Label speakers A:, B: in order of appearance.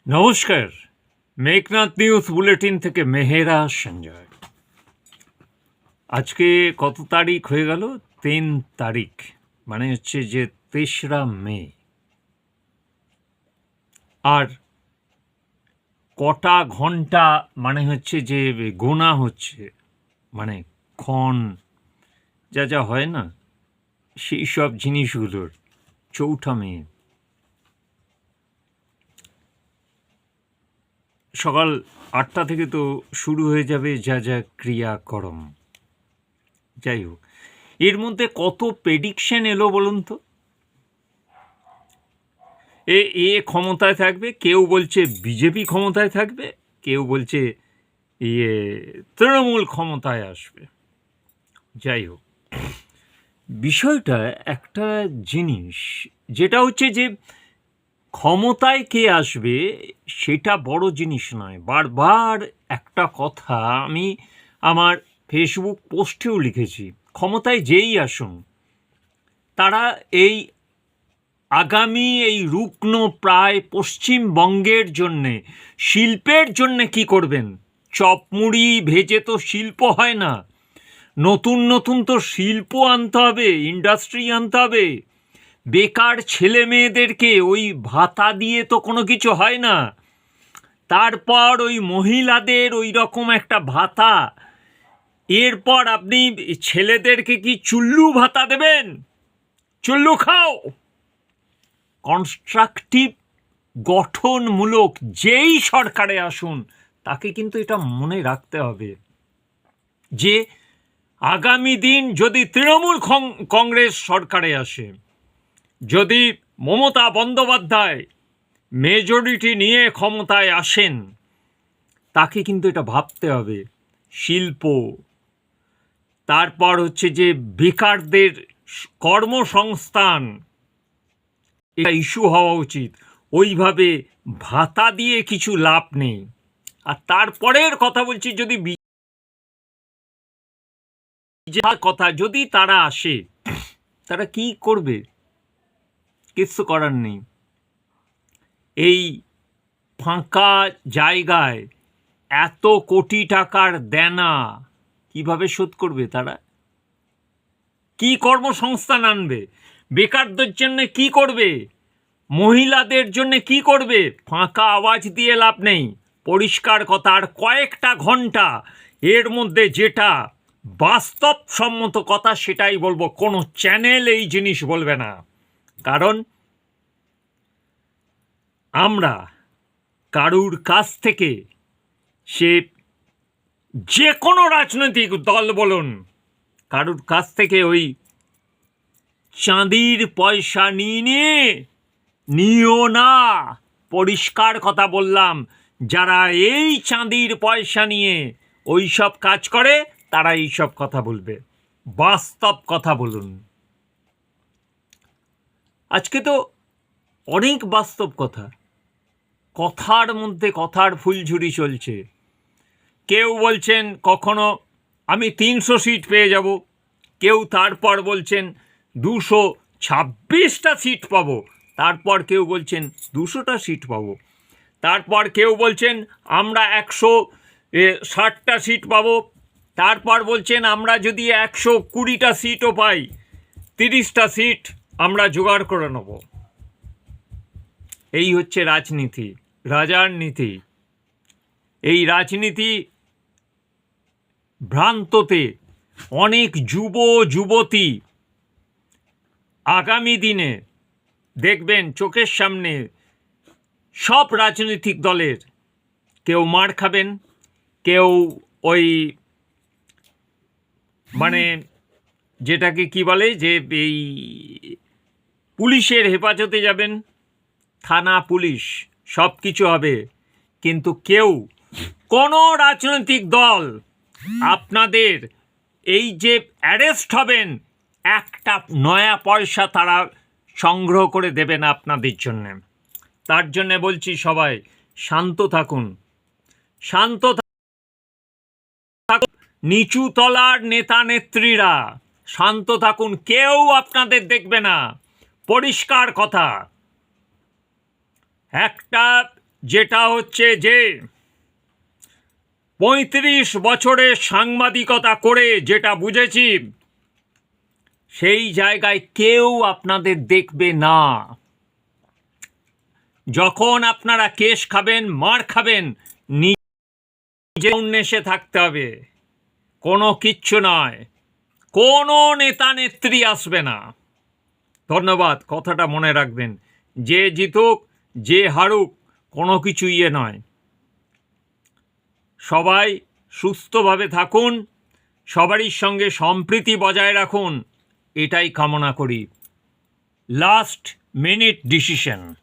A: নমস্কার, Meghnad news bulletin থেকে মেহেরা সঞ্জয়। আজকে কত তারিখ হয়ে গেল? 3 তারিখ, মানে হচ্ছে যে 3রা মে। আর কটা ঘন্টা মানে হচ্ছে যে গোনা হচ্ছে, মানে ক্ষণ যা যা হয় না, সেই সব জিনিসগুলোর 4ঠা মে। সকাল 8টা থেকে তো শুরু হয়ে যাবে যা যা ক্রিয়াকর্ম। যাই হোক, এর মধ্যে কত প্রেডিকশন এলো বলুন তো। এ ক্ষমতায় থাকবে, কেউ বলছে বিজেপি ক্ষমতায় থাকবে, কেউ বলছে ইয়ে তৃণমূল ক্ষমতায় আসবে। যাই হোক, বিষয়টা একটা জিনিস, যেটা হচ্ছে যে ক্ষমতায় কে আসবে সেটা বড় জিনিস নয়। বারবার একটা কথা আমি আমার ফেসবুক পোস্টেও লিখেছি, ক্ষমতায় যেই আসুন তারা আগামী এই রুগ্ন প্রায় পশ্চিমবঙ্গের জন্যে, শিল্পের জন্যে কি করবেন? চপমুড়ি ভেজে তো শিল্প হয় না, নতুন নতুন তো শিল্প আনতে হবে, ইন্ডাস্ট্রি আনতে হবে। বেকার ছেলে মেয়েদেরকে ওই ভাতা দিয়ে তো কোনো কিছু হয় না। তারপর ওই মহিলাদের ওই রকম একটা ভাতা, এরপর আপনি ছেলেদেরকে কি চুল্লু ভাতা দেবেন? চুল্লু খাও। কনস্ট্রাকটিভ, গঠনমূলক যেই সরকারে আসুন তাকে কিন্তু এটা মনে রাখতে হবে যে আগামী দিন যদি তৃণমূল কংগ্রেস সরকারে আসে, যদি মমতা বন্দ্যোপাধ্যায় মেজরিটি নিয়ে ক্ষমতায় আসেন, তাকে কিন্তু এটা ভাবতে হবে শিল্প, তারপর হচ্ছে যে বেকারদের কর্মসংস্থান, এটা ইস্যু হওয়া উচিত। ওইভাবে ভাতা দিয়ে কিছু লাভ নেই। আর তারপরের কথা বলছি, যদি কথা যদি তারা আসে, তারা কি করবে? কিছু করার নেই। এই ফাঁকা জায়গায় এত কোটি টাকার দেনা কিভাবে শোধ করবে তারা? কি কর্মসংস্থান আনবে? বেকারদের জন্য কি করবে? মহিলাদের জন্য কি করবে? ফাঁকা আওয়াজ দিয়ে লাভ নেই, পরিষ্কার কথা। আর কয়েকটা ঘন্টা এর মধ্যে যেটা বাস্তবসম্মত কথা সেটাই বলবো, কোনো চ্যানেল এই জিনিস বলবে না। কারণ আমরা কারুর কাছ থেকে, সে যে কোনো রাজনৈতিক দল বলুন, কারুর কাছ থেকে ওই চাঁদির পয়সা নিও না। পরিষ্কার কথা বললাম, যারা এই চাঁদির পয়সা নিয়ে ওই সব কাজ করে তারা এই সব কথা বলবে। বাস্তব কথা বলুন। আজকে তো অনেক বাস্তব কথা, কথার মধ্যে কথার ফুলঝুরি চলছে। কেউ বলছেন কখনো আমি 300 সিট পেয়ে যাব, কেউ তারপর বলছেন 226টা সিট পাবো, তারপর কেউ বলছেন 200টা সিট পাবো, তারপর কেউ বলছেন আমরা 160টা সিট পাবো, তারপর বলছেন আমরা যদি 120টা সিটও পাই, 30টা সিট আমরা জোগাড় করে নেব। এই হচ্ছে রাজনীতি, রাজার নীতি। এই রাজনীতি ভ্রান্ততে অনেক যুবতী আগামী দিনে দেখবেন চোখের সামনে সব রাজনৈতিক দলের কেউ মার খাবেন, কেউ ওই মানে যেটাকে কি বলে যে এই পুলিশের হেফাজতে যাবেন, থানা পুলিশ সব কিছু হবে, কিন্তু কেউ, কোনো রাজনৈতিক দল আপনাদের এই যে অ্যারেস্ট হবেন, একটা নয়া পয়সা তারা সংগ্রহ করে দেবে না আপনাদের জন্য। তার জন্য বলছি সবাই শান্ত থাকুন, শান্ত থাকুন। নিচু তলার নেতা নেত্রীরা শান্ত থাকুন, কেউ আপনাদের দেখবে না। পরিষ্কার কথা, একটা যেটা হচ্ছে যে 35 বছরের সাংবাদিকতা করে যেটা বুঝেছি, সেই জায়গায় কেউ আপনাদের দেখবে না। যখন আপনারা কেস খাবেন, মার খাবেন, নিজে উন্মেষে থাকতে হবে, কোনো কিচ্ছু নয়, কোনো নেতা নেত্রী আসবে না। ধন্যবাদ, কথাটা মনে রাখবেন। যে জিতুক যে হারুক কোনো কিছু নয়। সবাই সুস্থভাবে থাকুন, সবারই সঙ্গে সম্প্রীতি বজায় রাখুন, এটাই কামনা করি। Last minute decision.